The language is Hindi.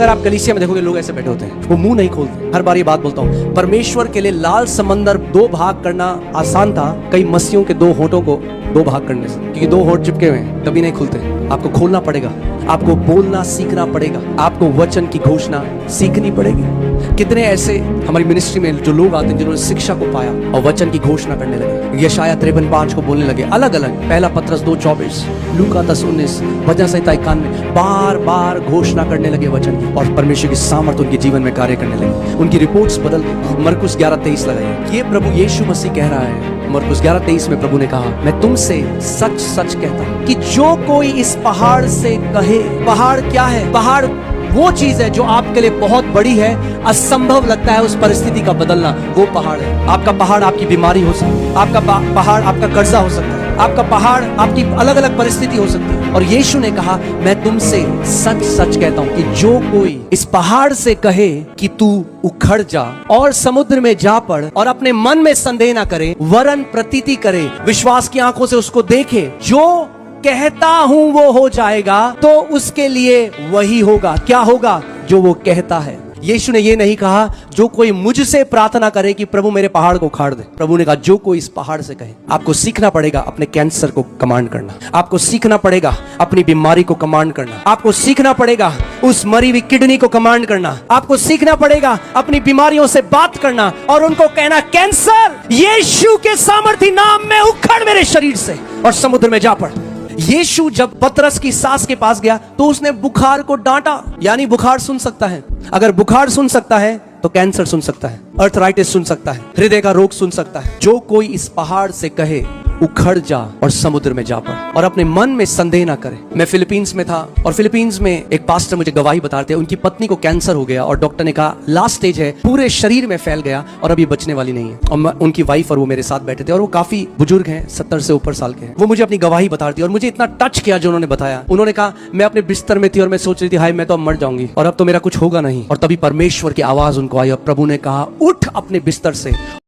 अगर आप कलीसिया में देखोगे लोग ऐसे बैठे होते हैं, वो मुंह नहीं खोलते। हर बार ये बात बोलता हूँ, परमेश्वर के लिए लाल समंदर दो भाग करना आसान था कई मसीहों के दो होठों को दो भाग करने से, क्योंकि दो होठ चिपके हुए हैं, कभी नहीं खुलते। आपको खोलना पड़ेगा, आपको बोलना सीखना पड़ेगा, आपको वचन की घोषणा सीखनी पड़ेगी। कितने ऐसे हमारी मिनिस्ट्री में जो लोग आते हैं जिन्होंने शिक्षा को पाया और वचन की घोषणा करने लगे। यशाया 53:5 को बोलने लगे अलग अलग, पहला पत्रस 2:24, लूका 10:19, भजन संहिता 91, बार बार घोषणा करने लगे वचन की, और परमेश्वर की सामर्थ उनके जीवन में कार्य करने लगी। उनकी रिपोर्ट्स बदल गई। मरकुस 11:23 लगाइए, ये प्रभु यीशु मसीह कह रहा है। मरकुस 11:23 में प्रभु ने कहा, मैं तुमसे सच सच कहता हूं कि जो कोई इस पहाड़ से कहे, पहाड़ क्या है? पहाड़ वो चीज है जो आपके लिए बहुत बड़ी है, असंभव लगता है उस परिस्थिति का बदलना, वो पहाड़ है। आपका पहाड़ आपकी बीमारी हो सकती है, आपका पहाड़ आपका कर्जा हो सकता है, आपका पहाड़ आपकी अलग अलग परिस्थिति हो सकती है। और यीशु ने कहा, मैं तुमसे सच सच कहता हूं कि जो कोई इस पहाड़ से कहे कि तू उखड़ जा और समुद्र में जा पड़, और अपने मन में संदेह ना करे वरन प्रतीति करे, विश्वास की आंखों से उसको देखे, जो कहता हूं वो हो जाएगा, तो उसके लिए वही होगा। क्या होगा? जो वो कहता है। यीशु ने ये नहीं कहा जो कोई मुझसे प्रार्थना करे कि प्रभु मेरे पहाड़ को उखाड़ दे। प्रभु ने कहा जो कोई इस पहाड़ से कहे। आपको सीखना पड़ेगा अपने कैंसर को कमांड करना, आपको सीखना पड़ेगा अपनी बीमारी को कमांड करना, आपको सीखना पड़ेगा उस मरी हुई किडनी को कमांड करना, आपको सीखना पड़ेगा अपनी बीमारियों से बात करना और उनको कहना, कैंसर यीशु के सामर्थी नाम में उखड़ मेरे शरीर से और समुद्र में जा पड़। यीशु जब पतरस की सास के पास गया तो उसने बुखार को डांटा, यानी बुखार सुन सकता है। अगर बुखार सुन सकता है तो कैंसर सुन सकता है, अर्थराइटिस सुन सकता है, हृदय का रोग सुन सकता है। जो कोई इस पहाड़ से कहे उखड़ जा और समुद्र में जा पड़, और अपने मन में संदेह ना करे। मैं फिलीपींस में था और फिलीपींस में एक पास्टर मुझे गवाही बताते हैं, उनकी पत्नी को कैंसर हो गया और डॉक्टर ने कहा लास्ट स्टेज है, पूरे शरीर में फैल गया और अभी बचने वाली नहीं है। और उनकी वाइफ और वो मेरे साथ बैठे थे और वो काफी बुजुर्ग हैं, 70 से ऊपर साल के हैं। वो मुझे अपनी गवाही बताती और मुझे इतना टच किया जो उन्होंने बताया। उन्होंने कहा मैं अपने बिस्तर में थी और मैं सोच रही थी हाय मैं तो अब मर जाऊंगी और अब तो मेरा कुछ होगा नहीं, और तभी परमेश्वर की आवाज उनको आई और प्रभु ने कहा उठ अपने बिस्तर से